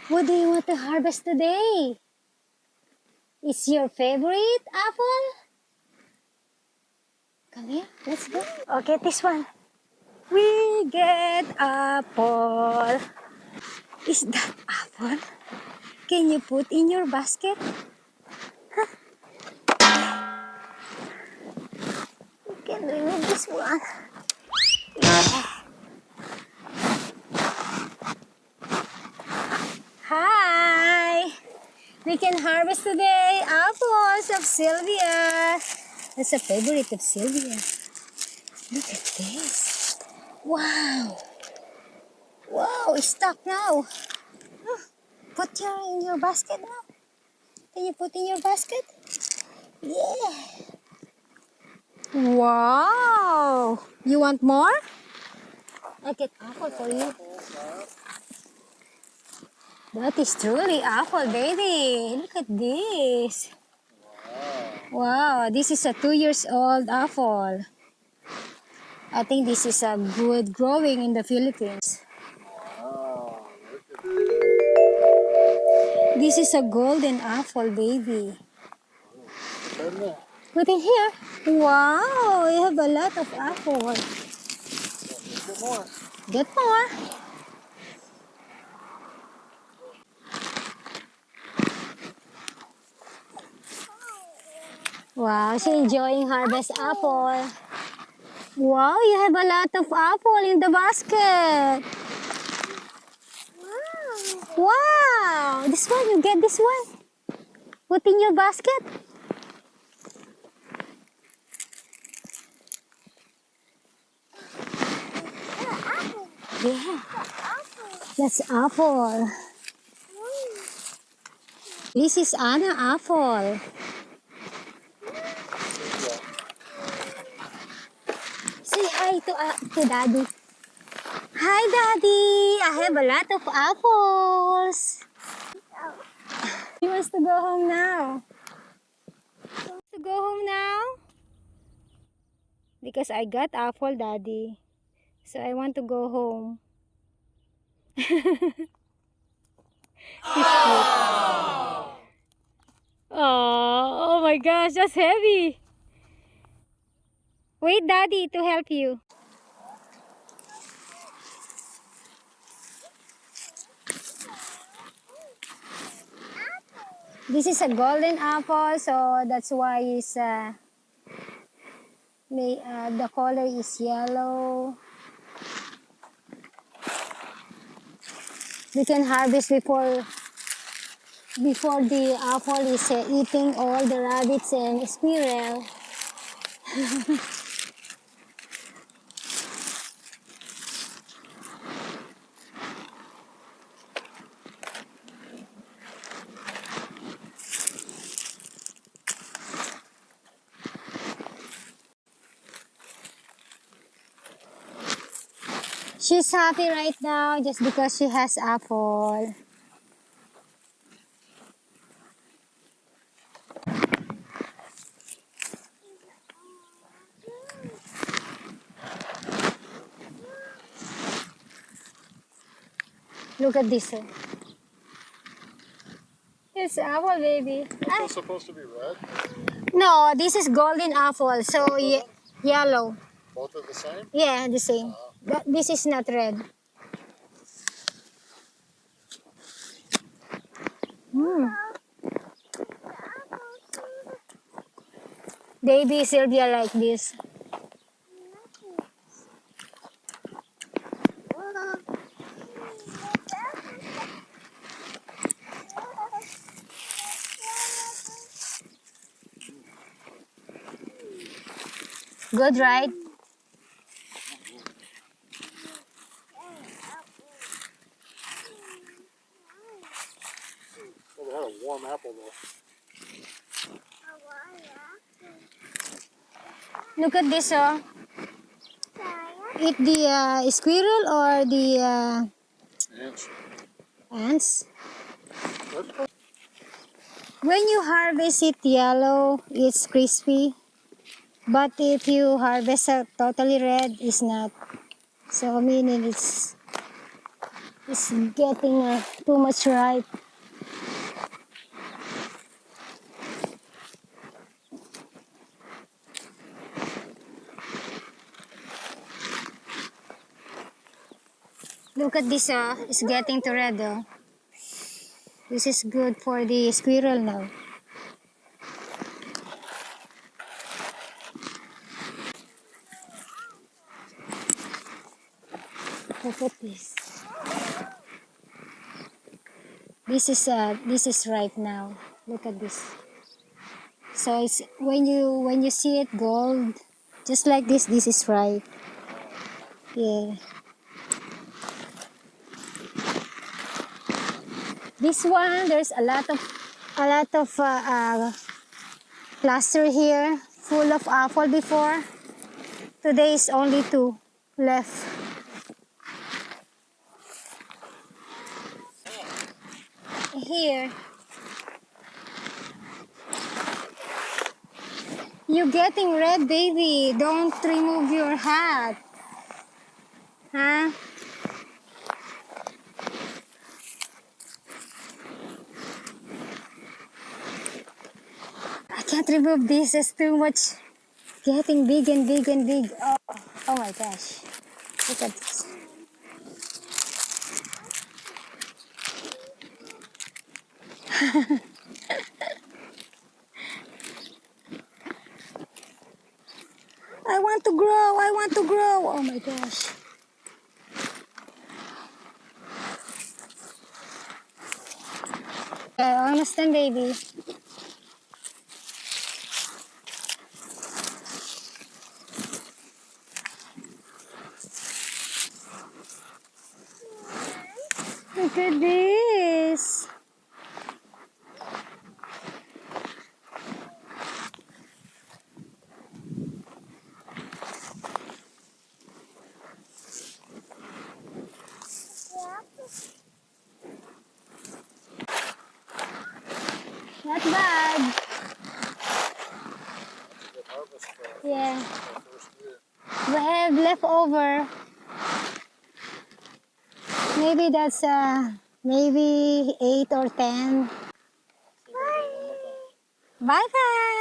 What do you want to harvest today? Is your favorite apple? Come here, let's go. Okay, this one. We get apple. Is that apple? Can you put in your basket? You can remove this one. Yeah. Hi! We can harvest today apples of Sylvia. That's a favorite of Sylvia. Look at this. Wow! Wow, it's stuck now. Put in your basket now. Can you put in your basket? Yeah. Wow! You want more? I get apple for you. That is truly apple, baby. Look at this. Wow, this is a 2 years old apple. I think this is a good growing in the Philippines. This is a golden apple, baby. Put in here. Wow, you have a lot of apple. Get more. Get more. Wow, she's enjoying harvest apple. Wow, you have a lot of apple in the basket. Wow, this one, you get this one. Put in your basket. Yeah, that's apple. This is Anna apple. Say hi to Daddy. Hi, Daddy. I have a lot of apples. He wants to go home now. To go home now? Because I got apple, Daddy. So I want to go home. He's cute. Oh my gosh, that's heavy. Wait, Daddy, to help you. This is a golden apple, so that's why the color is yellow. We can harvest before the apple is eating all the rabbits and squirrel. She's happy right now just because she has apple. Look at this. It's apple, baby. Is this supposed to be red? No, this is golden apple, so yellow. Both are the same? Yeah, the same. This is not red. Mm. Baby Sylvia like this. Good, right? Well, they had a warm apple though. Look at this, oh. Eat the squirrel or the Ants. ants. When you harvest it yellow, it's crispy. But if you harvest it totally red, it's not. So meaning It's getting too much ripe. Look at this, it's getting to red, oh. This is good for the squirrel now. Look at this. This is ripe now. Look at this. So it's when you see it gold, just like this is ripe. Yeah. This one, there's a lot of cluster here, full of apple before. Today is only two left. Here, you're getting red, baby. Don't remove your hat. Huh? I can't remove this. It's too much. Getting big and big and big. Oh, oh my gosh. Look at this. I want to grow. I want to grow. Oh my gosh. I understand, baby. Look at this. Not bad. Good harvest for Yeah. our first year. We have leftover. Maybe that's maybe 8 or 10. Say bye-bye one more time. Bye bye.